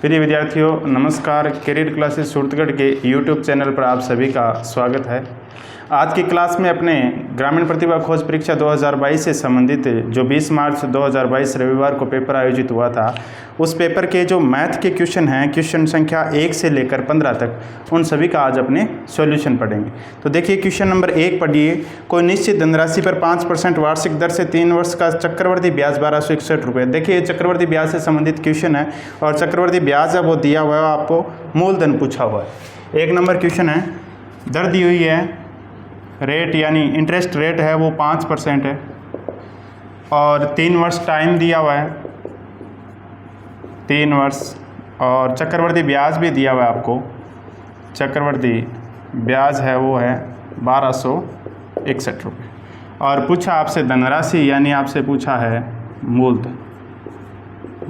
प्रिय विद्यार्थियों नमस्कार। करियर क्लासेस सूरतगढ़ के यूट्यूब चैनल पर आप सभी का स्वागत है। आज की क्लास में अपने ग्रामीण प्रतिभा खोज परीक्षा 2022 से संबंधित जो 20 मार्च 2022 रविवार को पेपर आयोजित हुआ था, उस पेपर के जो मैथ के क्वेश्चन हैं, क्वेश्चन संख्या 1 से लेकर 15 तक, उन सभी का आज अपने सॉल्यूशन पढ़ेंगे। तो देखिए क्वेश्चन नंबर 1 पढ़िए। कोई निश्चित धनराशि पर 5% वार्षिक दर से 3 वर्ष का चक्रवर्ती ब्याज 1261 रुपये। देखिए ये चक्रवर्ती ब्याज से संबंधित क्वेश्चन है और चक्रवर्ती ब्याज है वो दिया हुआ है, आपको मूलधन पूछा हुआ है। 1 नंबर क्वेश्चन है, दर दी हुई है, रेट यानी इंटरेस्ट रेट है वो 5% है और 3 वर्ष टाइम दिया हुआ है, 3 वर्ष, और चक्रवर्ती ब्याज भी दिया हुआ है आपको। चक्रवर्ती ब्याज है वो है 1261 रुपये और पूछा आपसे धनराशि यानी आपसे पूछा है मूलधन,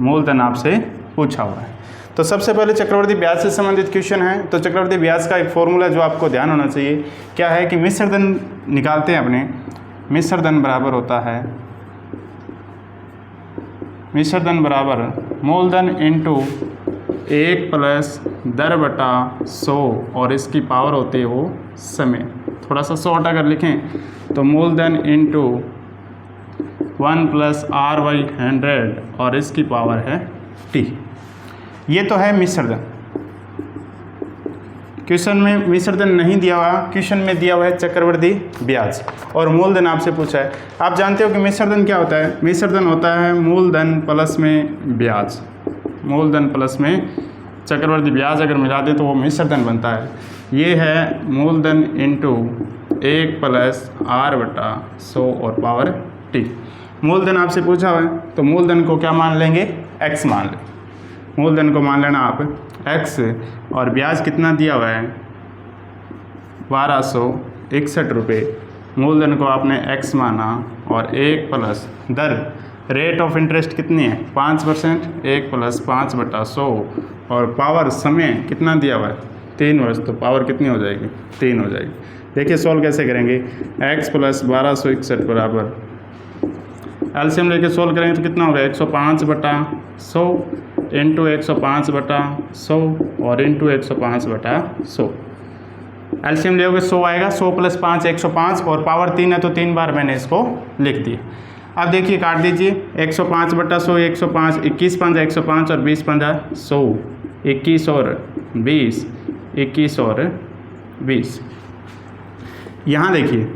मूलधन आपसे पूछा हुआ है। तो सबसे पहले चक्रवर्ती ब्याज से संबंधित क्वेश्चन है। तो चक्रवर्ती ब्याज का एक फॉर्मूला जो आपको ध्यान होना चाहिए क्या है कि मिश्र धन निकालते हैं अपने। मिश्र धन बराबर होता है, मिश्र धन बराबर मूलधन इंटू 1 प्लस दर बटा 100 और इसकी पावर होती है वो समय। थोड़ा सा शॉर्ट अगर लिखें तो मूलधन इंटू 1 प्लस r/100 और इसकी पावर है t। ये तो है मिश्र धन। क्वेश्चन में मिश्र धन नहीं दिया हुआ, क्वेश्चन में दिया हुआ है चक्रवर्ती ब्याज और मूलधन आपसे पूछा है। आप जानते हो कि मिश्र धन क्या होता है? मिश्र धन होता है मूलधन प्लस में ब्याज। मूलधन प्लस में चक्रवर्ती ब्याज अगर मिला दें तो वो मिश्र धन बनता है। ये है मूलधन इंटू 1 प्लस r/100 और पावर t। मूलधन आपसे पूछा हुआ है तो मूलधन को क्या मान लेंगे? x मान लें। मूलधन को मान लेना आप x और ब्याज कितना दिया हुआ है? 1261 रुपये। मूलधन को आपने x माना और 1 प्लस दर, रेट ऑफ इंटरेस्ट कितनी है? 5%। 1 प्लस 5/100 और पावर समय कितना दिया हुआ है? 3 वर्ष। तो पावर कितनी हो जाएगी? 3 हो जाएगी। देखिए सोल्व कैसे करेंगे। x प्लस 1261 बराबर एलसीएम लेके सोल्व करेंगे तो कितना होगा? 105/100 इंटू 105/100 और इंटू 105/100। एलसीएम लोगे 100 आएगा। 100 प्लस 5 105 और पावर 3 है तो 3 बार मैंने इसको लिख दिया। अब देखिए काट दीजिए। 105/100 105, 21 5 105 और 20 5 100, 21 और 20, 21 और 20। यहाँ देखिए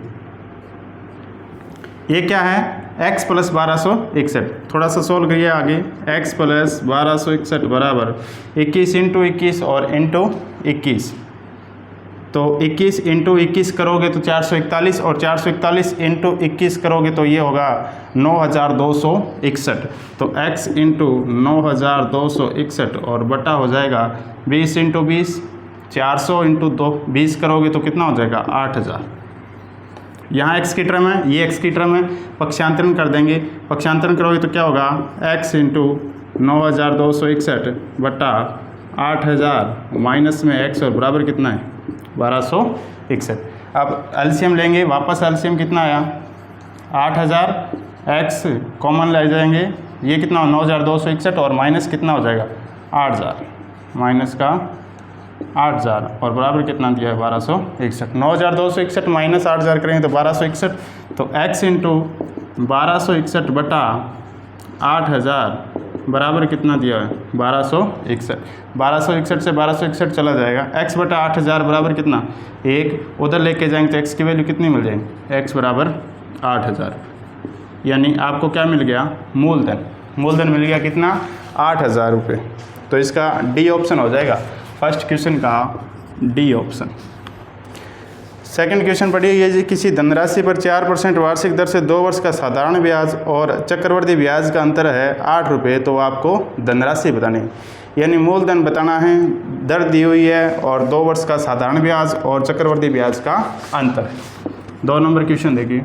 ये क्या है? x plus 1261। थोड़ा सा सोल्व करिए आगे। x प्लस 1261 बराबर 21 इंटू 21 और इंटू 21। तो 21 इंटू 21 करोगे तो 441 और 441 इंटू 21 करोगे तो ये होगा 9261। तो x इंटू 9261 और बटा हो जाएगा 20 इंटू 20, 400 इंटू 20 करोगे तो कितना हो जाएगा? 8000। यहाँ x की टर्म है, ये x की टर्म है, पक्षांतरण कर देंगे। पक्षांतरण करोगे तो क्या होगा? x इंटू 9261 बटा 8000 माइनस में x और बराबर कितना है? 1261। अब एलसीएम लेंगे, वापस एलसीएम कितना आया? 8000, x कॉमन ले जाएंगे, ये कितना हो? 9261 और माइनस कितना हो जाएगा? 8000, माइनस का 8000 और बराबर कितना दिया है? 1261। 9261 माइनस 8000 करेंगे तो 1261। तो x इंटू 1261 बटा 8000 बराबर कितना दिया है? 1261। 1261 से 1261 चला जाएगा। x बटा 8000 बराबर कितना? 1। उधर लेके जाएंगे तो x की वैल्यू कितनी मिल जाएगी? x बराबर 8000। यानी आपको क्या मिल गया? मूलधन। मूलधन मिल गया कितना? 8000 रुपये। तो इसका डी ऑप्शन हो जाएगा। फर्स्ट क्वेश्चन का डी ऑप्शन। सेकंड क्वेश्चन पढ़िए। ये किसी धनराशि पर 4% वार्षिक दर से 2 वर्ष का साधारण ब्याज और चक्रवर्ती ब्याज का अंतर है 8 रुपये। तो आपको धनराशि बतानी है, यानी मूलधन बताना है, दर दी हुई है और 2 वर्ष का साधारण ब्याज और चक्रवर्ती ब्याज का अंतर है। 2 नंबर क्वेश्चन देखिए।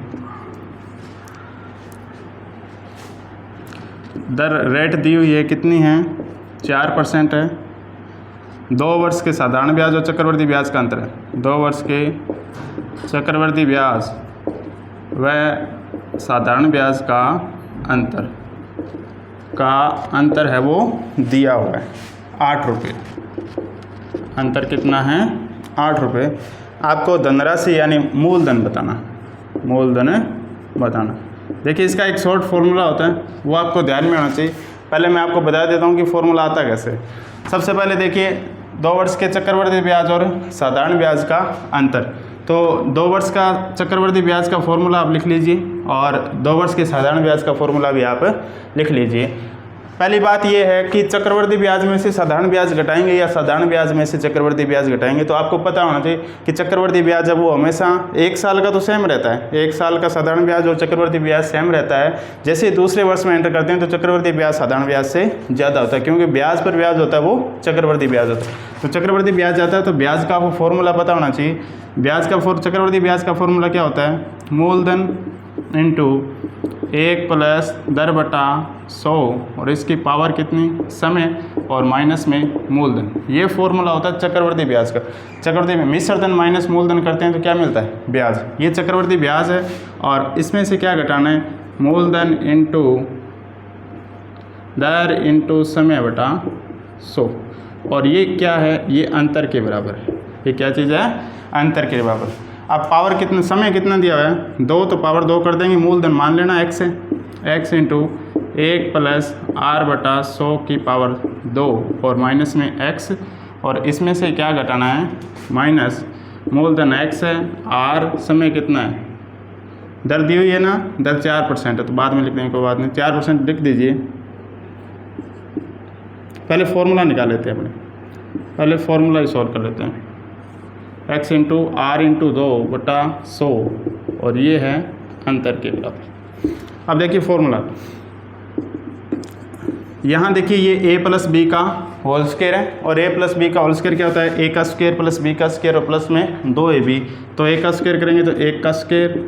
दर रेट दी हुई है, कितनी है? 4% है। 2 वर्ष के साधारण ब्याज और चक्रवर्ती ब्याज का अंतर है। 2 वर्ष के चक्रवर्ती ब्याज व साधारण ब्याज का अंतर है वो दिया हुआ है 8 रुपये। अंतर कितना है? 8 रुपये। आपको धनराशि यानी मूलधन बताना। देखिए इसका एक शॉर्ट फॉर्मूला होता है, वो आपको ध्यान में होना चाहिए। पहले मैं आपको बता देता हूँ कि फॉर्मूला आता कैसे। सबसे पहले देखिए 2 वर्ष के चक्रवृद्धि ब्याज और साधारण ब्याज का अंतर। तो 2 वर्ष का चक्रवृद्धि ब्याज का फॉर्मूला आप लिख लीजिए और 2 वर्ष के साधारण ब्याज का फॉर्मूला भी आप लिख लीजिए। पहली बात यह है कि चक्रवृद्धि ब्याज में से साधारण ब्याज घटाएंगे या साधारण ब्याज में से चक्रवृद्धि ब्याज घटाएंगे, तो आपको पता होना चाहिए कि चक्रवृद्धि ब्याज जब वो हमेशा 1 साल का तो सेम रहता है, 1 साल का साधारण ब्याज और चक्रवृद्धि ब्याज सेम रहता है। जैसे ही दूसरे वर्ष में एंटर करते हैं तो चक्रवृद्धि ब्याज साधारण ब्याज से ज़्यादा होता है, क्योंकि ब्याज पर ब्याज होता है वो चक्रवृद्धि ब्याज होता है। तो चक्रवृद्धि ब्याज आता है तो ब्याज का आपको फॉर्मूला पता होना चाहिए। चक्रवृद्धि ब्याज का फॉर्मूला क्या होता है? मूलधन इंटू 1 प्लस दर बटा 100 और इसकी पावर कितनी? समय और माइनस में मूलधन। ये फॉर्मूला होता है चक्रवृद्धि ब्याज का। चक्रवृद्धि में मिश्र धन माइनस मूलधन करते हैं तो क्या मिलता है? ब्याज। ये चक्रवृद्धि ब्याज है और इसमें से क्या घटाना है? मूलधन इंटू दर इंटू समय बटा 100। और ये क्या है? ये अंतर के बराबर है। ये क्या चीज़ है? अंतर के बराबर। अब पावर कितना, समय कितना दिया हुआ है? 2, तो पावर 2 कर देंगे। मूलधन मान लेना x है, x इंटू 1 प्लस r बटा 100 की पावर 2 और माइनस में x, और इसमें से क्या घटाना है? माइनस मूलधन x है, r समय कितना है? दर दी हुई है ना, दर 4% है तो बाद में लिख देंगे, कोई बात नहीं, 4% लिख दीजिए। पहले फॉर्मूला निकाल लेते हैं पहले फॉर्मूला ही सॉल्व कर लेते हैं। x इंटू आर इंटू 2 बटा 100 और ये है अंतर के बराबर। अब देखिए फॉर्मूला, यहाँ देखिए ये a प्लस बी का होल स्क्वायर है और a प्लस बी का होल स्क्वायर क्या होता है? a का स्क्वायर प्लस b का स्क्वायर और प्लस में 2ab। तो a का स्क्वायर करेंगे तो 1 का स्क्वायर,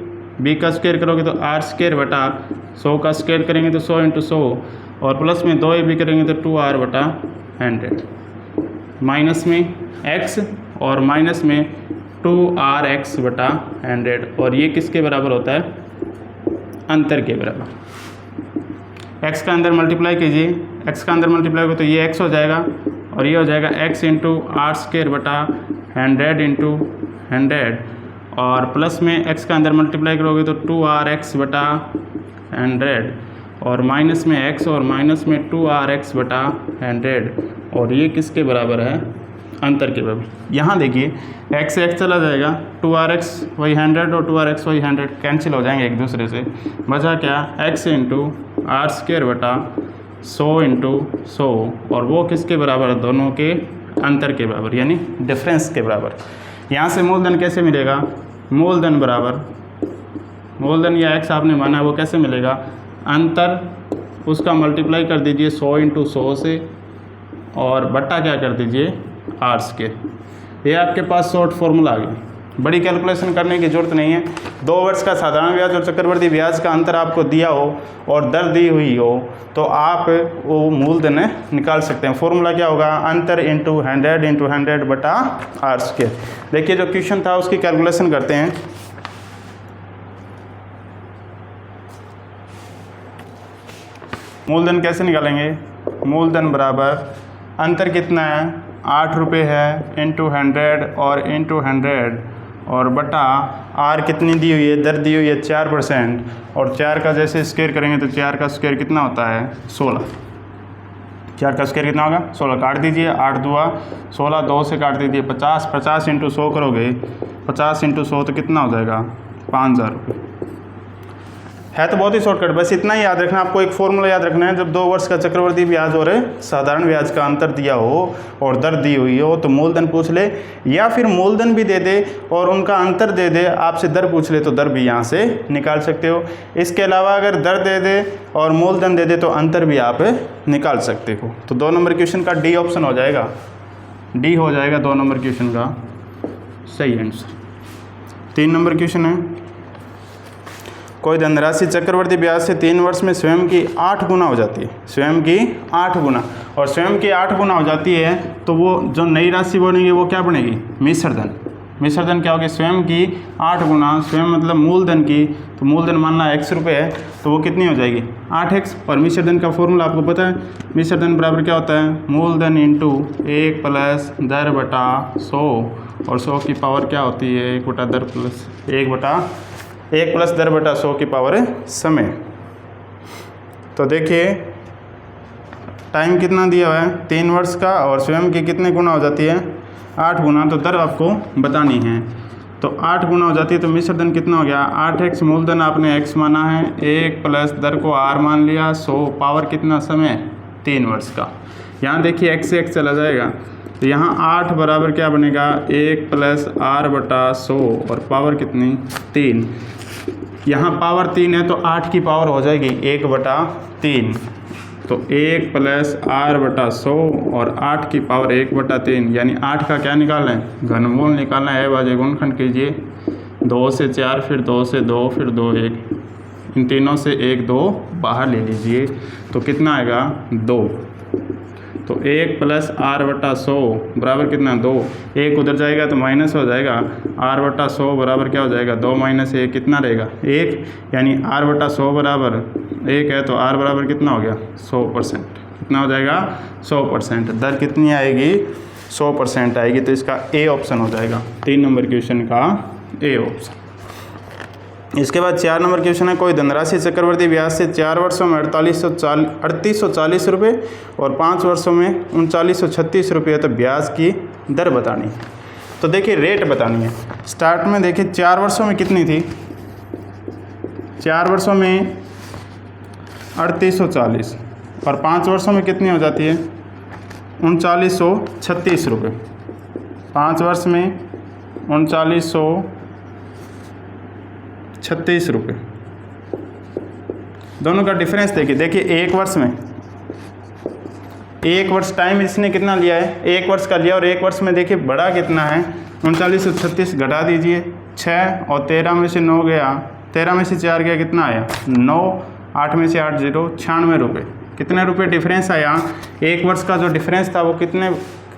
b का स्क्वायर करोगे तो r स्क्वायर बटा 100 का स्क्वायर करेंगे तो 100 इंटू 100 और प्लस में 2ab करेंगे तो 2r बटा 100, माइनस में x और माइनस में 2rx बटा 100 और ये किसके बराबर होता है? अंतर के बराबर। x का अंदर मल्टीप्लाई कीजिए, x का अंदर मल्टीप्लाई हो तो ये x हो जाएगा और ये हो जाएगा x इंटू आर स्क्वायर बटा 100 इंटू 100 और प्लस में x का अंदर मल्टीप्लाई करोगे तो 2rx बटा 100 और माइनस में x और माइनस में 2rx बटा 100 और ये किसके बराबर है? अंतर के बराबर। यहाँ देखिए x से x चला जाएगा, 2rx वही 100 और 2rx वही 100 कैंसिल हो जाएंगे एक दूसरे से। बचा क्या? x इंटू आर स्क्वायर बटा 100 इंटू 100 और वो किसके बराबर है? दोनों के अंतर के बराबर यानी डिफरेंस के बराबर। यहाँ से मूलधन कैसे मिलेगा? मूलधन बराबर, मूलधन या x आपने माना है वो कैसे मिलेगा? अंतर उसका मल्टीप्लाई कर दीजिए 100 इंटू 100 से और बट्टा क्या कर दीजिए? R square. ये आपके पास शॉर्ट फॉर्मूला आ गया, बड़ी कैलकुलेशन करने की ज़रूरत नहीं है। 2 वर्ष का साधारण ब्याज और चक्रवृद्धि ब्याज का अंतर आपको दिया हो और दर दी हुई हो तो आप वो मूलधन निकाल सकते हैं। फॉर्मूला क्या होगा? अंतर इंटू 100 बटा आर स्क्वायर। देखिए जो क्वेश्चन था उसकी कैलकुलेशन करते हैं। मूलधन कैसे निकालेंगे? मूलधन बराबर अंतर कितना है? 8 रुपये है इंटू 100 और इंटू 100 और बटा आर कितनी दी हुई है? दर दी हुई है 4% और 4 का जैसे स्क्वायर करेंगे तो 4 का स्क्वायर कितना होता है? 16। 4 का स्क्वायर कितना होगा? 16। काट दीजिए, 8 दुआ 16, 2 से काट दीजिए 50। 50 इंटू 100 करोगे, 50 इंटू 100 तो कितना हो जाएगा? 5000 रुपये। है तो बहुत ही शॉर्टकट, बस इतना ही याद रखना। आपको एक फॉर्मूला याद रखना है, जब 2 वर्ष का चक्रवृद्धि ब्याज और साधारण ब्याज का अंतर दिया हो और दर दी हुई हो तो मूलधन पूछ ले, या फिर मूलधन भी दे दे और उनका अंतर दे दे, आपसे दर पूछ ले तो दर भी यहाँ से निकाल सकते हो। इसके अलावा अगर दर दे दे और मूलधन दे दे तो अंतर भी आप निकाल सकते हो। तो 2 नंबर क्वेश्चन का डी ऑप्शन हो जाएगा, डी हो जाएगा 2 नंबर क्वेश्चन का सही आंसर। 3 नंबर क्वेश्चन है, कोई धनराशि चक्रवृद्धि ब्याज से 3 वर्ष में स्वयं की 8 गुना हो जाती है, स्वयं की 8 गुना, और स्वयं की 8 गुना हो जाती है तो वो जो नई राशि बनेगी वो क्या बनेगी? मिश्र धन। मिश्र धन क्या होगी, स्वयं की 8 गुना स्वयं मतलब मूलधन की, तो मूलधन मानना x रुपये है तो वो कितनी हो जाएगी 8x। और मिश्र धन का फॉर्मूला आपको पता है, मिश्र धन बराबर क्या होता है, मूलधन इंटू 1 प्लस दर बटा 100, और 100 की पावर क्या होती है 1 बटा दर प्लस 1 प्लस दर बटा 100 की पावर समय। तो देखिए टाइम कितना दिया हुआ है 3 वर्ष का, और स्वयं की कितने गुना हो जाती है 8 गुना, तो दर आपको बतानी है। तो 8 गुना हो जाती है तो मिश्र धन कितना हो गया 8x, मूलधन आपने x माना है, 1 प्लस दर को r मान लिया, 100 पावर कितना समय 3 वर्ष का। यहाँ देखिए x से x चला जाएगा तो यहाँ 8 बराबर क्या बनेगा 1 प्लस r बटा 100, और पावर कितनी 3, यहाँ पावर 3 है तो 8 की पावर हो जाएगी 1 बटा 3, तो 1 प्लस r बटा 100 और 8 की पावर 1 बटा 3, यानी 8 का क्या निकालना है घनमूल निकालना है। बाजे गुणनखंड कीजिए, 2 से 4 फिर 2 से 2 फिर 2 1, इन तीनों से 1 2 बाहर ले लीजिए तो कितना आएगा 2। तो 1 प्लस r बटा 100 बराबर कितना 2, 1 उधर जाएगा तो माइनस हो जाएगा, r बटा 100 बराबर क्या हो जाएगा 2 माइनस 1 कितना रहेगा 1, यानी r बटा 100 बराबर 1 है तो r बराबर कितना हो गया 100%, कितना हो जाएगा 100%। दर कितनी आएगी 100% आएगी, तो इसका ए ऑप्शन हो जाएगा 3 नंबर क्वेश्चन का ए ऑप्शन। इसके बाद 4 नंबर क्वेश्चन है, कोई धनराशि चक्रवर्ती ब्याज से 4 वर्षों में 3840 रुपये और 5 वर्षों में 3936 रुपये, तो ब्याज की दर बतानी है। तो देखिए रेट बतानी है। स्टार्ट में देखिए 4 वर्षों में कितनी थी, 4 वर्षों में 3840 और 5 वर्षों में कितनी हो जाती है 3936 रुपये, 5 वर्ष में 3936 रुपये। दोनों का डिफरेंस देखिए 1 वर्ष में, 1 वर्ष टाइम इसने कितना लिया है 1 वर्ष का लिया, और 1 वर्ष में देखिए बड़ा कितना है 3936 घटा दीजिए 6 और 13 में से 9 गया, 13 में से 4 गया कितना आया 9, 8 में से 8 0 96 रुपये। कितने रुपये डिफरेंस आया, 1 वर्ष का जो डिफरेंस था वो कितने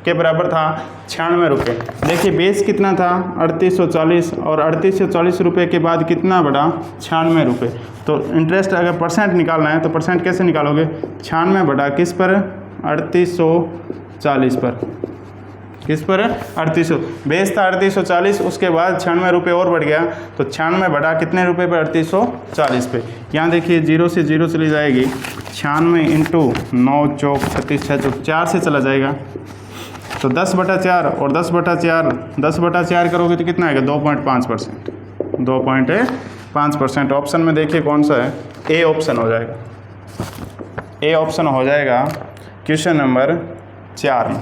के बराबर था 96 रुपये। देखिए बेस कितना था 3840 और 3840 रुपये के बाद कितना बढ़ा 96 रुपये। तो इंटरेस्ट अगर परसेंट निकालना है तो परसेंट कैसे निकालोगे, 96 बढ़ा किस पर 3840 पर, किस पर 3800, बेस था 3840, उसके बाद 96 रुपये और बढ़ गया तो 96 बढ़ा कितने रुपये पर 3840 पे। यहाँ देखिए 0 से 0 चली जाएगी, 96 इंटू 9 चौक 36 6 चौक 4 से चला जाएगा तो 10/4 और 10/4 करोगे तो कितना आएगा 2.5%, 2.5%। ऑप्शन में देखिए कौन सा है, ए ऑप्शन हो जाएगा, ए ऑप्शन हो जाएगा क्वेश्चन नंबर 4 में।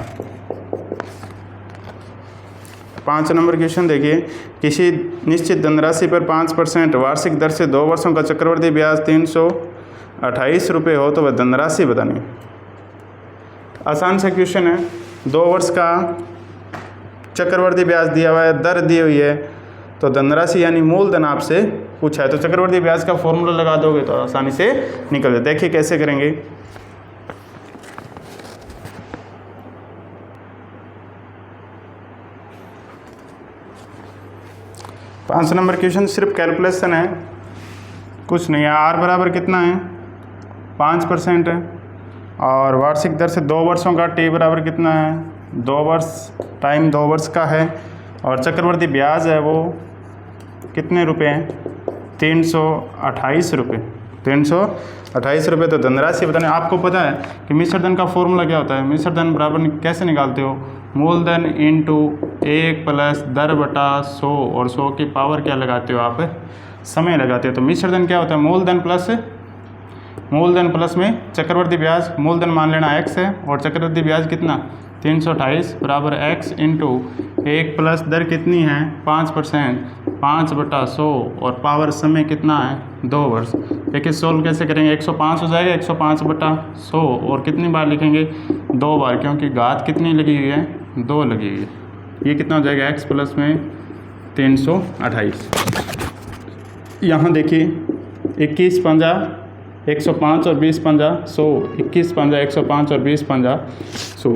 5 नंबर क्वेश्चन देखिए, किसी निश्चित धनराशि पर 5% वार्षिक दर से 2 वर्षों का चक्रवृद्धि ब्याज 328 रुपये हो तो वह धनराशि बतानी। आसान सा क्वेश्चन है, 2 वर्ष का चक्रवृद्धि ब्याज दिया हुआ है, दर दी हुई है, तो धनराशि यानी मूलधन आपसे पूछा है, तो चक्रवृद्धि ब्याज का फॉर्मूला लगा दोगे तो आसानी से निकल जाए। देखिए कैसे करेंगे, पाँच नंबर क्वेश्चन सिर्फ कैलकुलेशन है, कुछ नहीं है। आर बराबर कितना है 5% है, और वार्षिक दर से 2 वर्षों का टी बराबर कितना है 2 वर्ष, टाइम 2 वर्ष का है, और चक्रवृद्धि ब्याज है वो कितने रुपए हैं 328 रुपये, 328 रुपये। तो धनराशि बताने, आपको पता है कि मिश्र धन का फॉर्मूला क्या होता है, मिश्र धन बराबर कैसे निकालते हो, मूलधन इंटू 1 प्लस दर बटा 100, और 100 की पावर क्या लगाते हो आप समय लगाते हो। तो मिश्र धन क्या होता है, मूलधन प्लस में चक्रवृद्धि ब्याज, मूलधन मान लेना x है और चक्रवृद्धि ब्याज कितना 328 बराबर x इंटू 1 प्लस दर कितनी है 5%, 5/100 और पावर समय कितना है 2 वर्ष। देखिए सोल्व कैसे करेंगे, 105 हो जाएगा, 105/100 और कितनी बार लिखेंगे 2 बार, क्योंकि घात कितनी लगी हुई है 2 लगी हुई है। ये कितना हो जाएगा x प्लस में 328। यहाँ देखिए 21 पंजा 105 और 20 पंजा 100, 21 पंजा 105 और 20 पंजा 100।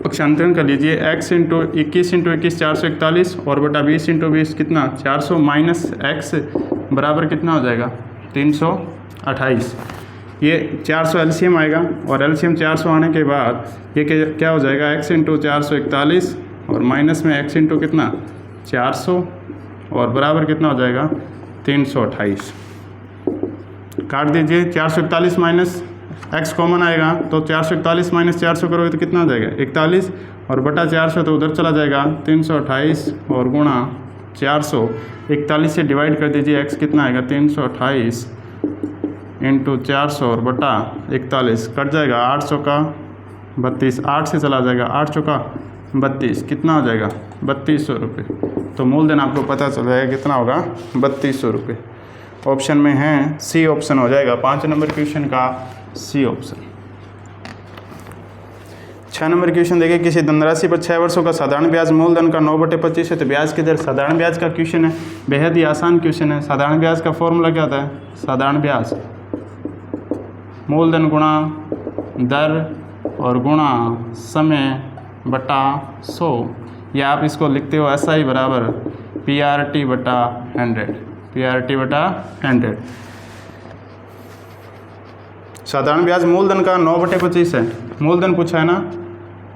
पक्षांतरण कर लीजिए, x इंटू 21 इंटू 21 441 और बटा 20 इंटू 20 कितना 400 माइनस x बराबर कितना हो जाएगा 328। ये 400 एलसीएम आएगा और एलसीएम 400 आने के बाद ये क्या हो जाएगा x इंटू 441 और माइनस में x इंटू कितना 400 और बराबर कितना हो जाएगा 328। काट दीजिए, 441 माइनस x कॉमन आएगा तो 441 माइनस 400 करोगे तो कितना आ जाएगा 41 और बटा 400 तो उधर चला जाएगा 328 और गुणा 400 41 से डिवाइड कर दीजिए, x कितना आएगा 328 इंटू 400 और बटा 41 कट जाएगा 800 का 32, 8 से चला जाएगा 8 चौका 32 कितना हो जाएगा 3200 रुपये। तो मूलधन आपको पता चल जाएगा कितना होगा 3200 रुपये। ऑप्शन में है सी ऑप्शन हो जाएगा 5 नंबर क्वेश्चन का सी ऑप्शन। 6 नंबर क्वेश्चन देखिए, किसी धनराशि पर 6 वर्षों का साधारण ब्याज मूलधन का 9/25 है तो ब्याज की दर, साधारण ब्याज का क्वेश्चन है, बेहद ही आसान क्वेश्चन है। साधारण ब्याज का फॉर्मूला क्या होता है, साधारण ब्याज मूलधन गुणा दर और गुणा समय बटा 100, या आप इसको लिखते हो SI बराबर PRT बटा 100, PRT बटा 100। साधारण ब्याज मूलधन का 9/25 है, मूलधन पूछा है ना,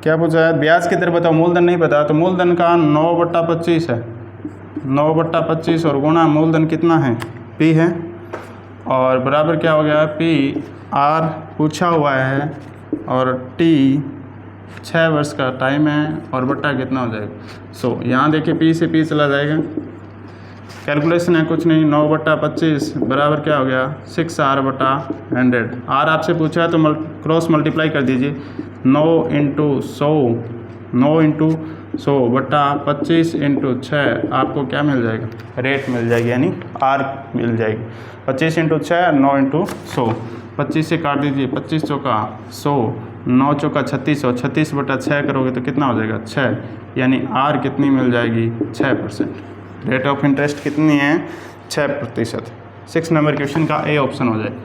क्या पूछा है ब्याज की दर बताओ, मूलधन नहीं पता तो मूलधन का 9/25 है, 9/25 और गुणा मूलधन कितना है P है और बराबर क्या हो गया PR पूछा हुआ है और T 6 वर्ष का टाइम है और बट्टा कितना हो जाएगा 100। यहाँ देखिए P से P चला जाएगा, कैलकुलेशन है कुछ नहीं, 9/25 बराबर क्या हो गया 6R/100। R आपसे पूछा है तो क्रॉस मल्टीप्लाई कर दीजिए, 9 इंटू 100, 9 इंटू 100 बटा 25 इंटू 6 आपको क्या मिल जाएगा रेट मिल जाएगी, यानी R मिल जाएगी। 25 इंटू 6 9 इंटू 100, 25 से काट दीजिए, 25 चौका 100, 9 चौका 36 और 36 बटा 6 करोगे तो कितना हो जाएगा 6, यानी R कितनी मिल जाएगी 6%। रेट ऑफ इंटरेस्ट कितनी है 6%। 6 नंबर क्वेश्चन का A ऑप्शन हो जाएगा।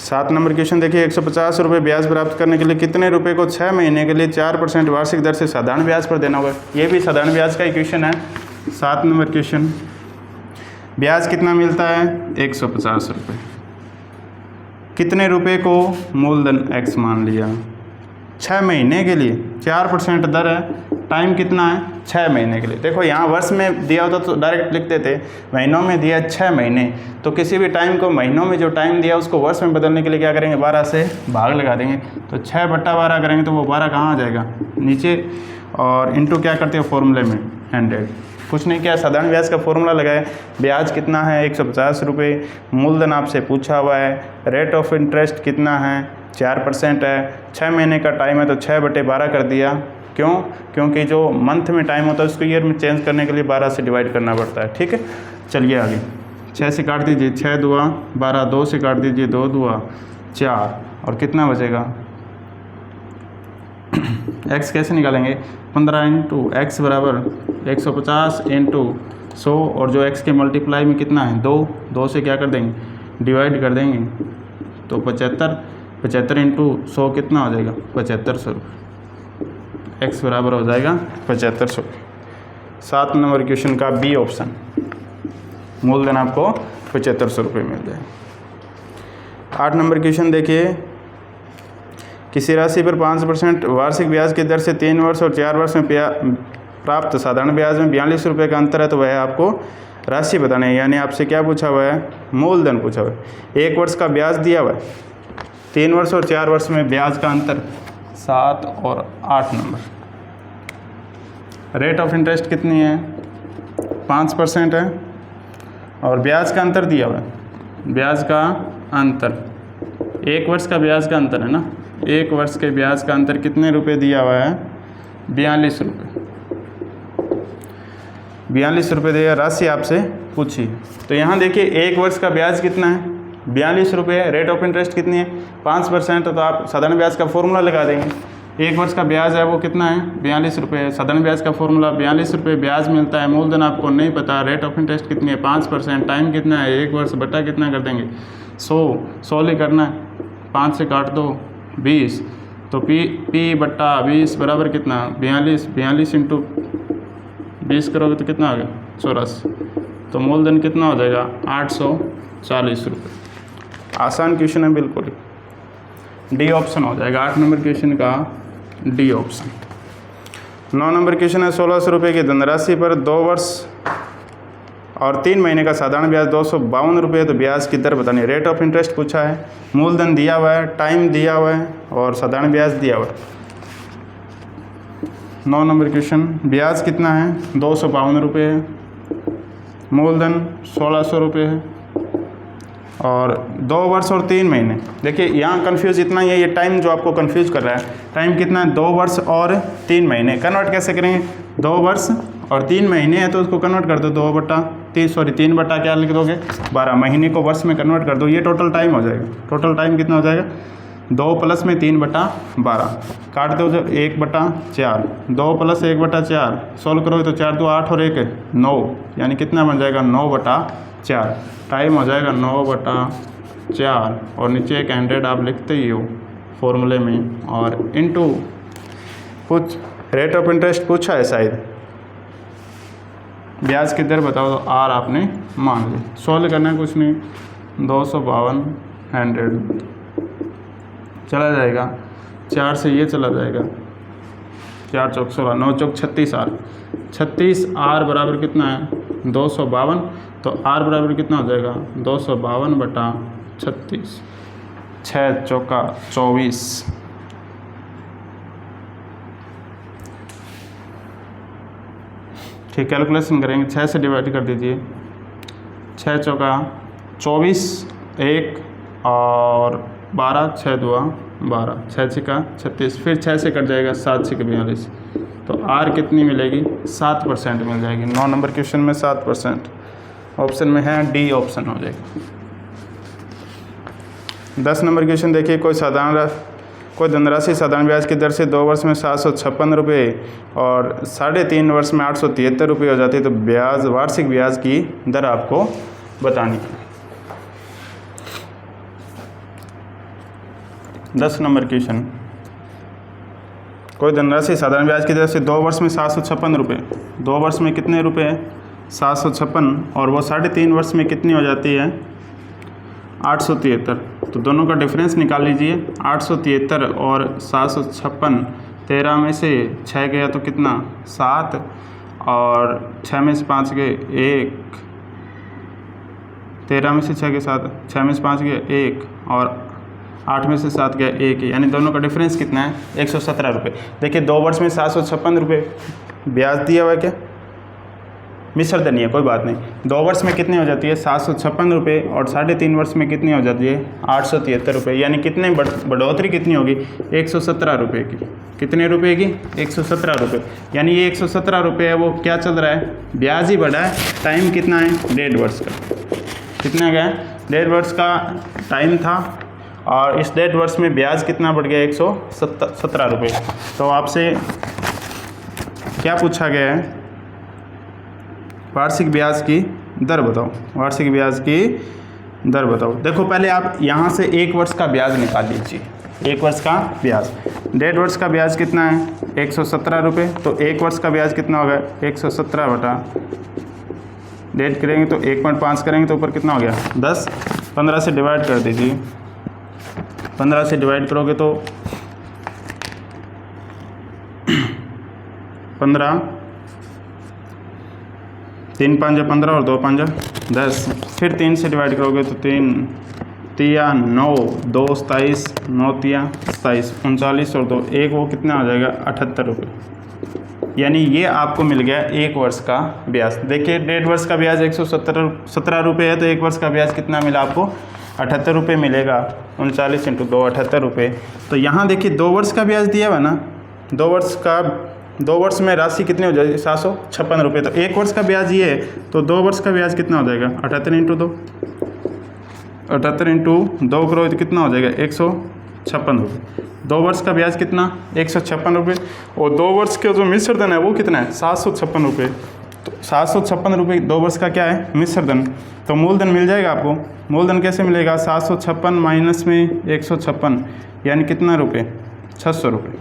7 नंबर क्वेश्चन देखिए, 150 रुपये ब्याज प्राप्त करने के लिए कितने रुपए को 6 महीने के लिए 4% वार्षिक दर से साधारण ब्याज पर देना होगा। ये भी साधारण ब्याज का ही क्वेश्चन है। 7 नंबर क्वेश्चन, ब्याज कितना मिलता है 150 रुपये, कितने रुपए को मूलधन x मान लिया, 6 महीने के लिए 4% दर है, टाइम कितना है 6 महीने के लिए। देखो यहाँ वर्ष में दिया होता तो डायरेक्ट लिखते थे, महीनों में दिया 6 महीने, तो किसी भी टाइम को महीनों में जो टाइम दिया उसको वर्ष में बदलने के लिए क्या करेंगे 12 से भाग लगा देंगे, तो 6/12 करेंगे तो वो 12 कहाँ आ जाएगा नीचे, और इंटू क्या करते हैं फॉर्मूले में 100। कुछ नहीं किया, साधारण ब्याज का फॉर्मूला लगाए, ब्याज कितना है 150 रुपये, मूलधन आपसे पूछा हुआ है, रेट ऑफ इंटरेस्ट कितना है 4% है, 6 महीने का टाइम है तो 6/12 कर दिया। क्यों? क्योंकि जो मंथ में टाइम होता है उसको ईयर में चेंज करने के लिए 12 से डिवाइड करना पड़ता है। ठीक है, चलिए आगे। 6 से काट दीजिए, 6 दूआ 12, 2 से काट दीजिए, 2 दूआ 4, और कितना बचेगा x कैसे निकालेंगे, 15 इंटू एक्स बराबर 150 इंटू 100, और जो x के मल्टीप्लाई में कितना है 2, 2 से क्या कर देंगे डिवाइड कर देंगे, तो 75 इंटू 100 कितना हो जाएगा 7500 रुपये, x बराबर हो जाएगा 7500। 7 नंबर क्वेश्चन का बी ऑप्शन, मूलधन आपको 7500 रुपये मिल जाएगा। 8 नंबर क्वेश्चन देखिए, किसी राशि पर 5% वार्षिक ब्याज की दर से 3 वर्ष और 4 वर्ष में प्राप्त साधारण ब्याज में 42 रुपये का अंतर है, तो वह आपको राशि बतानी है। यानी आपसे क्या पूछा हुआ है, मूलधन पूछा हुआ है, 1 वर्ष का ब्याज दिया हुआ है, 3 वर्ष और 4 वर्ष में ब्याज का अंतर 7 और 8 नंबर। रेट ऑफ इंटरेस्ट कितनी है 5% है, और ब्याज का अंतर दिया हुआ है, ब्याज का अंतर 1 वर्ष का ब्याज का अंतर है ना, 1 वर्ष के ब्याज का अंतर कितने रुपए दिया हुआ है 42 रुपये, 42 रुपये दिया, राशि आपसे पूछी। तो यहाँ देखिए 1 वर्ष का ब्याज कितना है 42 रुपये, रेट ऑफ इंटरेस्ट कितनी है 5%, तो आप साधारण ब्याज का फॉर्मूला लगा देंगे। 1 वर्ष का ब्याज है वो कितना है 42 रुपये, साधारण ब्याज का फॉर्मूला 42 रुपये ब्याज मिलता है, मूलधन आपको नहीं पता, रेट ऑफ इंटरेस्ट कितनी है 5%, टाइम कितना है 1 वर्ष, बटा कितना कर देंगे 100 ही करना है, 5 से काट दो 20, तो P बट्टा 20 बराबर कितना 42, 42 इंटू 20 करोगे तो कितना आ गया 84। तो मूलधन कितना हो जाएगा 840 रुपये। आसान क्वेश्चन है बिल्कुल, डी ऑप्शन हो जाएगा 8 नंबर क्वेश्चन का डी ऑप्शन। 9 नंबर क्वेश्चन है 1600 रुपये की धनराशि पर 2 वर्ष और 3 महीने का साधारण ब्याज 252 रुपये, तो ब्याज की दर बतानी। रेट ऑफ इंटरेस्ट पूछा है, मूलधन दिया हुआ है, टाइम दिया हुआ है और साधारण ब्याज दिया हुआ है। 9 नंबर क्वेश्चन, ब्याज कितना है 252 रुपये है, मूलधन 1600 रुपये है और 2 वर्ष और 3 महीने। देखिए यहाँ कन्फ्यूज़ इतना ही है, ये टाइम जो आपको कन्फ्यूज कर रहा है, टाइम कितना है 2 वर्ष और 3 महीने। कन्वर्ट कैसे करेंगे, 2 वर्ष और 3 महीने है तो उसको कन्वर्ट कर दो 3 बटा क्या लिख दोगे 12, महीने को वर्ष में कन्वर्ट कर दो, ये टोटल टाइम हो जाएगा। टोटल टाइम कितना हो जाएगा 2 प्लस में 3 बटा 12, काट दो जब 1 बटा 4, 2 प्लस 1 बटा 4, सोल्व करोगे तो 4 2 8 और 1 9, यानी कितना बन जाएगा 9 बटा 4। टाइम हो जाएगा 9 बटा 4 और नीचे एक 100 आप लिखते ही हो फॉर्मूले में, और इनटू कुछ रेट ऑफ इंटरेस्ट पूछा है शायद, ब्याज की दर बताओ तो आर आपने मान ली। सोल्व करना है कुछ नहीं, 252 100 चला जाएगा, 4 से ये चला जाएगा, 4 चौक 16, 9 चौक 36 आर, 36 आर बराबर कितना है 252, तो आर बराबर कितना हो जाएगा 252 बटा 36, 6 चौका 24, ठीक कैलकुलेशन करेंगे, 6 से डिवाइड कर दीजिए, 6 चौका 24, 1 और 12, 6 दुआ 12, 6 छिका 36, फिर 6 से कट जाएगा 7 छिका 42, तो आर कितनी मिलेगी 7% मिल जाएगी। 9 नंबर क्वेश्चन में 7% ऑप्शन में है, डी ऑप्शन हो जाएगा। 10 नंबर क्वेश्चन देखिए, कोई धनराशि साधारण ब्याज की दर से 2 वर्ष में 756 रुपये और 3.5 वर्ष में 873 रुपये हो जाती है, तो ब्याज वार्षिक ब्याज की दर आपको बतानी है। 10 नंबर क्वेश्चन, कोई धनराशि साधारण ब्याज की दर से 2 वर्ष में 756 रुपये, 2 वर्ष में कितने रुपये है 756, और वो 3.5 वर्ष में कितनी हो जाती है 873, तो दोनों का डिफरेंस निकाल लीजिए। 873 और 756, 13 में से 6 गया तो कितना 7, और 6 में से 5 गए 1, 13 में से 6 के 7, 6 में से 5 गए 1 और 8 में से 7 गया 1, यानी दोनों का डिफरेंस कितना है 117 रुपये। देखिए 2 वर्ष में 756 रुपये ब्याज दिया हुआ है, क्या मिश्र धनी है कोई बात नहीं। 2 वर्ष में कितनी हो जाती है 756 रुपये और 3.5 वर्ष में कितनी हो जाती है 873 रुपये, यानी कितने बढ़ोतरी कितनी होगी 117 रुपये की। कितने रुपये की 117 रुपये, यानी ये 117 रुपये है वो क्या चल रहा है ब्याज ही बढ़ा है। टाइम कितना है 1.5 वर्ष का, कितना गया 1.5 वर्ष का टाइम था और इस 1.5 वर्ष में ब्याज कितना बढ़ गया 117 रुपये। तो आपसे क्या पूछा गया है वार्षिक ब्याज की दर बताओ, वार्षिक ब्याज की दर बताओ। देखो पहले आप यहाँ से 1 वर्ष का ब्याज निकाल लीजिए, 1 वर्ष का ब्याज, 1.5 वर्ष का ब्याज कितना है 117 रुपये, तो 1 वर्ष का ब्याज कितना होगा 117 बटा 1.5 करेंगे तो 1.5 करेंगे तो ऊपर कितना हो गया 10, 15 से डिवाइड कर दीजिए, 15 से डिवाइड करोगे तो 15, 3 5 15 और 2 5 10, फिर 3 से डिवाइड करोगे तो 3 3 9, 2 27, 9 3 27, 39 और 2 1, वो कितना आ जाएगा 78 रुपये। यानी ये आपको मिल गया 1 वर्ष का ब्याज। देखिए 1.5 वर्ष का ब्याज 117 रुपये है, तो 1 वर्ष का ब्याज कितना मिला आपको 78 रुपये मिलेगा। 39 × 2 78 रुपये। तो यहाँ देखिए 2 वर्ष का ब्याज दिया हुआ ना, 2 वर्ष में राशि कितनी हो जाएगी 756 रुपये। तो 1 वर्ष का ब्याज ये है, तो 2 वर्ष का ब्याज कितना हो जाएगा 78 × 2, 78 × 2 करो तो कितना हो जाएगा 156 रुपये। 2 वर्ष का ब्याज कितना 156 रुपये, और 2 वर्ष का जो मिश्र धन है वो कितना है 756 रुपये। तो 756 रुपये 2 वर्ष का क्या है मिश्र धन। तो मूलधन मिल जाएगा आपको। मूलधन कैसे मिलेगा 756 माइनस में 156, यानी कितना रुपये 600 रुपये।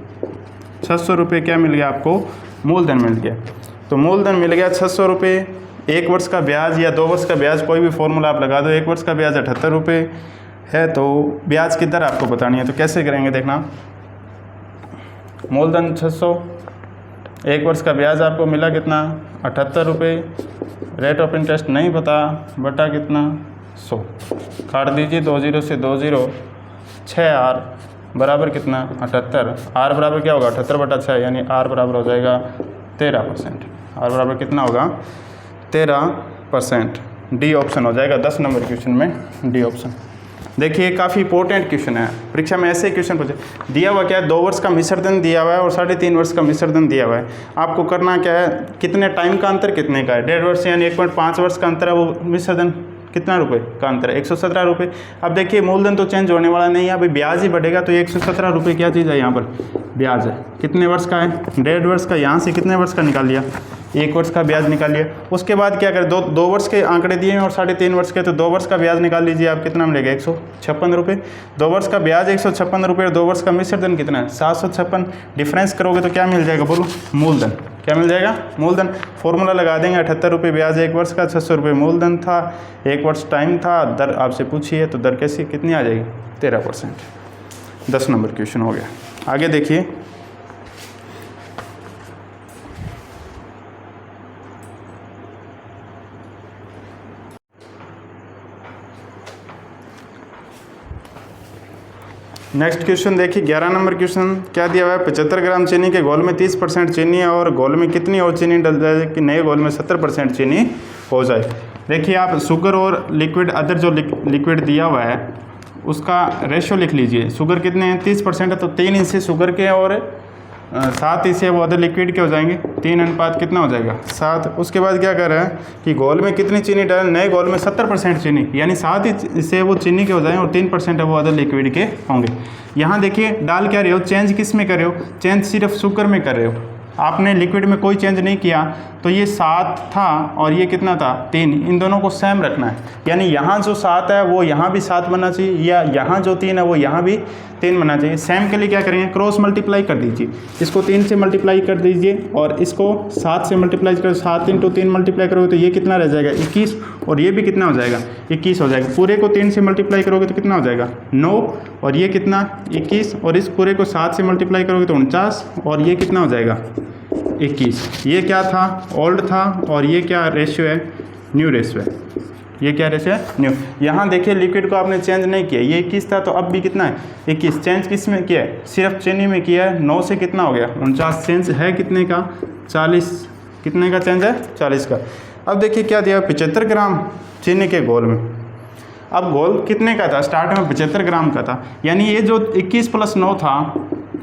600 रुपये क्या मिल गया आपको? मूलधन मिल गया। तो मूलधन मिल गया 600 रुपये। 1 वर्ष का ब्याज या 2 वर्ष का ब्याज, कोई भी फॉर्मूला आप लगा दो। 1 वर्ष का ब्याज 78 रुपये है, तो ब्याज की दर आपको बतानी है। तो कैसे करेंगे देखना, मूलधन 600, 1 वर्ष का ब्याज आपको मिला कितना? 78 रुपये। रेट ऑफ इंटरेस्ट नहीं पता, बटा कितना? 100। काट दीजिए 2 0 से 2 0, 6R बराबर कितना? 78। R बराबर क्या होगा? 78 बटा 6, यानी R बराबर हो जाएगा 13%। R बराबर कितना होगा? 13%। डी ऑप्शन हो जाएगा 10 नंबर क्वेश्चन में, डी ऑप्शन। देखिए काफ़ी इंपॉर्टेंट क्वेश्चन है, परीक्षा में ऐसे क्वेश्चन पूछे। दिया हुआ क्या है? 2 वर्ष का मिश्रधन दिया हुआ है और 3.5 वर्ष का मिश्रधन दिया हुआ है। आपको करना क्या है, कितने टाइम का अंतर कितने का है? 1.5 वर्ष यानी 1.5 वर्ष का अंतर है, वो मिश्रधन कितना रुपए का अंतर है? 117 रुपये। अब देखिए मूलधन तो चेंज होने वाला नहीं है, अभी ब्याज ही बढ़ेगा, तो 117 रुपये क्या चीज़ है? यहाँ पर ब्याज है। कितने वर्ष का है? 1.5 वर्ष का। यहाँ से कितने वर्ष का निकाल लिया? 1 वर्ष का ब्याज निकाल लिया। उसके बाद क्या करें, दो वर्ष के आंकड़े दिए हैं और 3.5 वर्ष के, तो 2 वर्ष का ब्याज निकाल लीजिए आप। कितना मिलेगा? 156 रुपये। 2 वर्ष का ब्याज 156 रुपये और 2 वर्ष का मिश्रधन कितना है? 756। डिफरेंस करोगे तो क्या मिल जाएगा? बोलो, मूलधन। क्या मिल जाएगा? मूलधन। फॉर्मूला लगा देंगे, 78 रुपये ब्याज 1 वर्ष का, 600 रुपये मूलधन था, 1 वर्ष टाइम था, दर आपसे पूछी है, तो दर कैसी कितनी आ जाएगी? 13%। 10 नंबर क्वेश्चन हो गया। आगे देखिए, नेक्स्ट क्वेश्चन देखिए 11 नंबर क्वेश्चन क्या दिया हुआ है? 75 ग्राम चीनी के घोल में 30% चीनी है और घोल में कितनी और चीनी डल जाए कि नए घोल में 70% चीनी हो जाए। देखिए आप शुगर और लिक्विड, अदर जो लिक्विड दिया हुआ है उसका रेशो लिख लीजिए। शुगर कितने हैं? 30% है, तो 3 हिस्से शुगर के और 7 हिस्से वो अदर लिक्विड के हो जाएंगे। 3 अनुपात कितना हो जाएगा? 7। उसके बाद क्या कर रहा है कि घोल में कितनी चीनी डालें? नए घोल में 70% चीनी, यानी 7 हिस्से वो चीनी के हो जाएंगे और 3% है वो अदर लिक्विड के होंगे। यहाँ देखिए डाल क्या रहे हो? चेंज किस में कर रहे हो? चेंज सिर्फ शुगर में कर रहे हो, आपने लिक्विड में कोई चेंज नहीं किया। तो ये 7 था और ये कितना था? 3। इन दोनों को सेम रखना है, यानी यहाँ जो 7 है वो यहाँ भी 7 बनना चाहिए, या यहाँ जो 3 है वो यहाँ भी 3 बनना चाहिए। सेम के लिए क्या करेंगे? क्रॉस मल्टीप्लाई कर दीजिए। इसको 3 से मल्टीप्लाई कर दीजिए और इसको 7 से मल्टीप्लाई कर, 7 × 3 मल्टीप्लाई करोगे तो ये कितना रह जाएगा? 21। और ये भी कितना हो जाएगा? 21 हो जाएगा। पूरे को 3 से मल्टीप्लाई करोगे तो कितना हो जाएगा? 9। और ये कितना? 21। और इस पूरे को 7 से मल्टीप्लाई करोगे तो 49। और ये कितना हो जाएगा? 21। ये क्या था? ओल्ड था। और ये क्या रेशियो है? न्यू रेशियो है। ये क्या रेशियो है? न्यू। यहाँ देखिए लिक्विड को आपने चेंज नहीं किया, ये 21 था तो अब भी कितना है? 21। चेंज किस में किया है? सिर्फ चीनी में किया है। 9 से कितना हो गया? 49। चेंज है कितने का? 40। कितने का चेंज है? 40 का। अब देखिए क्या दिया? 75 ग्राम चीनी के घोल में। अब घोल कितने का था? स्टार्ट में 75 ग्राम का था, यानी ये जो 21 + 9 था,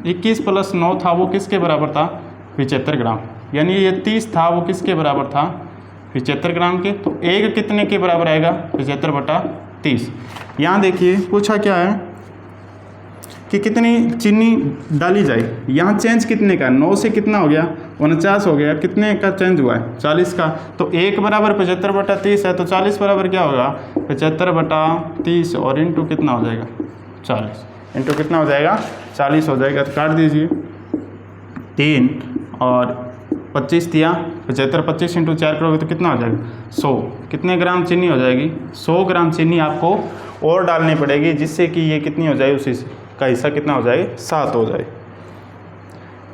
21 + 9 था वो किसके बराबर था? 75 ग्राम। यानी ये 30 था, वो किसके बराबर था? 75 ग्राम के। तो 1 कितने के बराबर आएगा? 75/30। यहाँ देखिए पूछा क्या है कि कितनी चीनी डाली जाए। यहाँ चेंज कितने का? 9 से कितना हो गया? 49 हो गया। कितने का चेंज हुआ है? 40 का। तो 1 बराबर 75/30 है, तो 40 बराबर क्या होगा? 75/30 और इंटू कितना हो जाएगा? 40। इंटू कितना हो जाएगा? 40 हो जाएगा। तो काट दीजिए 3 और 25 दिया, 75 25 × 4 करोगे तो कितना हो जाएगा? 100। कितने ग्राम चीनी हो जाएगी? 100 ग्राम चीनी आपको और डालनी पड़ेगी, जिससे कि ये कितनी हो जाए? उसी का हिस्सा कितना हो जाए? 7 हो जाए।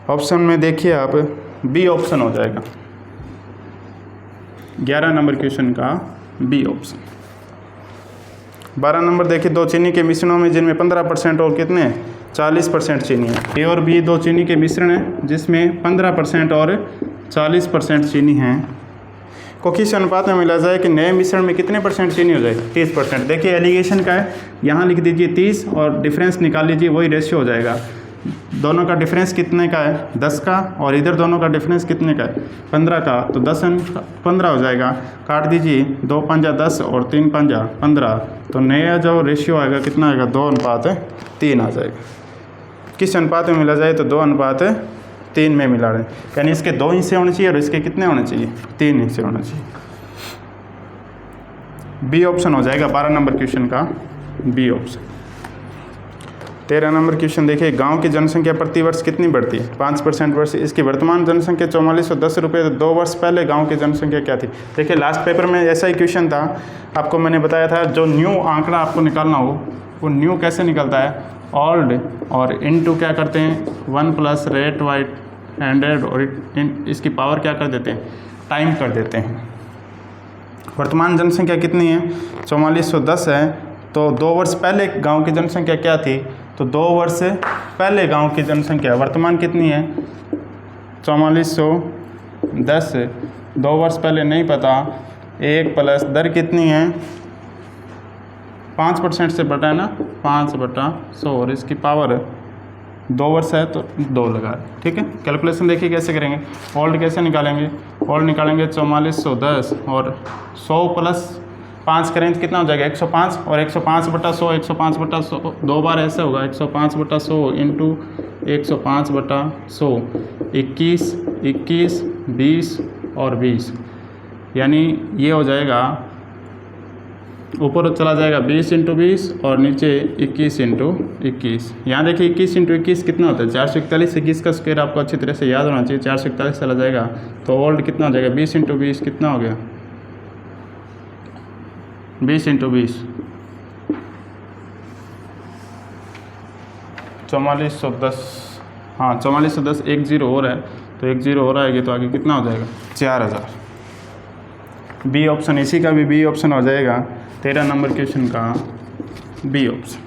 ऑप्शन में देखिए आप, बी ऑप्शन हो जाएगा 11 नंबर क्वेश्चन का बी ऑप्शन। 12 नंबर देखिए, 2 चीनी के मिश्रणों में जिनमें 15% और कितने 40% चीनी है। ए और बी 2 चीनी के मिश्रण है जिसमें 15% और 40% चीनी है, को किस अनुपात में मिला जाए कि नए मिश्रण में कितने % चीनी हो जाए? 30%। देखिए एलिगेशन का है, यहाँ लिख दीजिए 30 और डिफरेंस निकाल लीजिए, वही रेशियो हो जाएगा। दोनों का डिफरेंस कितने का है? 10 का। और इधर दोनों का डिफरेंस कितने का है? 15 का। तो 10 15 हो जाएगा। काट दीजिए, 2 पंजा 10 और 3 पंजा 15। तो नया जो रेशियो आएगा कितना आएगा? 2:3 आ जाएगा। किस अनुपात में मिला जाए? तो 2:3 में मिला रहे, यानी इसके 2 हिस्से होने चाहिए और इसके कितने होने चाहिए? 3 हिस्से होने चाहिए। बी ऑप्शन हो जाएगा 12 नंबर क्वेश्चन का बी ऑप्शन। 13 नंबर क्वेश्चन देखिए, गांव की जनसंख्या प्रति वर्ष कितनी बढ़ती है? 5% वर्ष। इसकी वर्तमान जनसंख्या 4410 रुपये। तो 2 वर्ष पहले गांव की जनसंख्या क्या थी? देखिए लास्ट पेपर में ऐसा ही क्वेश्चन था, आपको मैंने बताया था जो न्यू आंकड़ा आपको निकालना हो वो न्यू कैसे निकलता है? ओल्ड और इनटू क्या करते हैं 1 प्लस रेट वाइट 100 और इसकी पावर क्या कर देते हैं? टाइम कर देते हैं। वर्तमान जनसंख्या कितनी है? 4410 है। तो 2 वर्ष पहले गांव की जनसंख्या क्या थी? तो 2 वर्ष पहले गांव की जनसंख्या वर्तमान कितनी है? 4410। 2 वर्ष पहले नहीं पता, 1 प्लस दर कितनी है? 5% से बटा है ना, 5/100 और इसकी पावर 2 वर्ष है तो 2 लगा। ठीक है, कैलकुलेशन देखिए कैसे करेंगे। ओल्ड कैसे निकालेंगे? ओल्ड निकालेंगे 4410 और 100 प्लस 5 करेंगे तो कितना हो जाएगा? 105 और 105/100 105/100 2 बार ऐसे होगा। 105/100 इंटू 105/100 21 21 20 और 20, यानी ये हो जाएगा, ऊपर चला जाएगा 20 × 20 और नीचे 21 × 21। यहाँ देखिए 21 × 21 कितना होता है? 441। 21 का स्क्वायर आपको अच्छी तरह से याद होना चाहिए। 441 चला जाएगा तो ओल्ड कितना हो जाएगा? 20 × 20 कितना हो गया? 20 × 20 4410। हाँ 4410, 1 0 हो रहा है तो 1 0 हो रहा है तो आगे कितना हो जाएगा? 4000। बी ऑप्शन, इसी का भी बी ऑप्शन हो जाएगा 13 नंबर क्वेश्चन का बी ऑप्शन।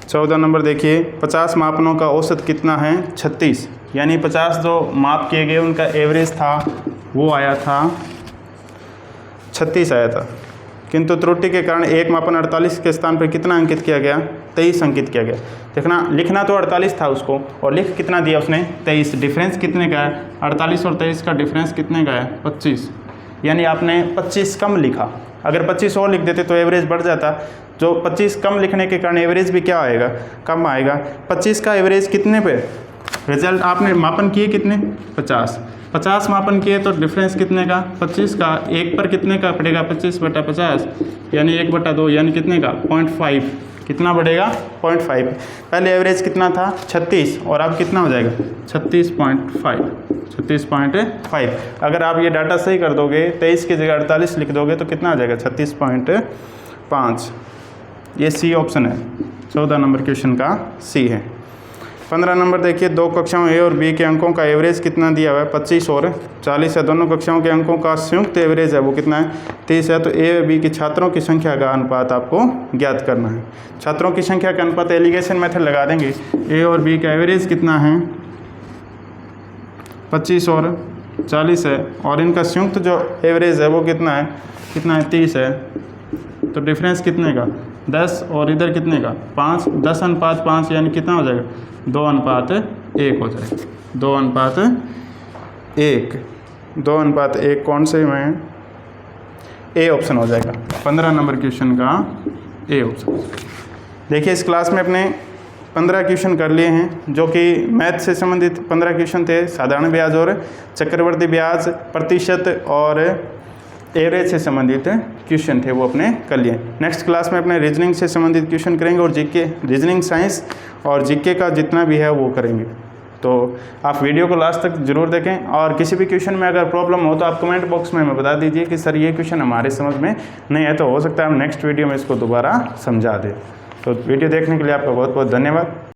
14 नंबर देखिए, 50 मापनों का औसत कितना है? 36। यानी 50 जो माप किए गए उनका एवरेज था वो आया था 36 आया था, किंतु त्रुटि के कारण एक मापन 48 के स्थान पर कितना अंकित किया गया? 23 अंकित किया गया। देखना, लिखना तो 48 था उसको और लिख कितना दिया उसने? 23। डिफरेंस कितने का है? 48 और 23 का डिफरेंस कितने का है? 25। यानी आपने 25 कम लिखा। अगर 25 और लिख देते तो एवरेज बढ़ जाता। जो 25 कम लिखने के कारण एवरेज भी क्या आएगा? कम आएगा। 25 का एवरेज कितने पे? रिजल्ट आपने मापन किए कितने? 50 मापन किए तो डिफरेंस कितने का? 25 का। 1 पर कितने का पड़ेगा? 25/50 यानी 1/2 यानी कितने का? 0.5। कितना बढ़ेगा? 0.5। पहले एवरेज कितना था? 36 और अब कितना हो जाएगा? 36.5। 36.5। अगर आप ये डाटा सही कर दोगे, 23 की जगह 48 लिख दोगे तो कितना आ जाएगा? 36.5। ये सी ऑप्शन है। 14 नंबर क्वेश्चन का सी है। 15 नंबर देखिए, 2 कक्षाओं ए और बी के अंकों का एवरेज कितना दिया हुआ है? 25 और 40 है। दोनों कक्षाओं के अंकों का संयुक्त एवरेज है वो कितना है? 30 है। तो ए और बी की छात्रों की संख्या का अनुपात आपको ज्ञात करना है। छात्रों की संख्या का अनुपात एलिगेशन मेथड लगा देंगे। ए और बी का एवरेज कितना है? 25 और 40 है और इनका संयुक्त जो एवरेज है वो कितना है? 30 है। तो डिफरेंस कितने का? 10 और इधर कितने का? 5। 10:5 यानी कितना हो जाएगा? 2:1 हो जाएगा। 2:1। 2:1 कौन से में? ए ऑप्शन हो जाएगा। 15 नंबर क्वेश्चन का ए ऑप्शन। देखिए इस क्लास में अपने 15 क्वेश्चन कर लिए हैं, जो कि मैथ से संबंधित 15 क्वेश्चन थे। साधारण ब्याज और चक्रवर्ती ब्याज, प्रतिशत और एवरेज से संबंधित क्वेश्चन थे वो अपने कर लिए। नेक्स्ट क्लास में अपने रीजनिंग से संबंधित क्वेश्चन करेंगे और जीके, रीजनिंग साइंस और जीके का जितना भी है वो करेंगे। तो आप वीडियो को लास्ट तक जरूर देखें और किसी भी क्वेश्चन में अगर प्रॉब्लम हो तो आप कमेंट बॉक्स में हमें बता दीजिए कि सर ये क्वेश्चन हमारे समझ में नहीं है, तो हो सकता है हम नेक्स्ट वीडियो में इसको दोबारा समझा दें। तो वीडियो देखने के लिए आपका बहुत बहुत धन्यवाद।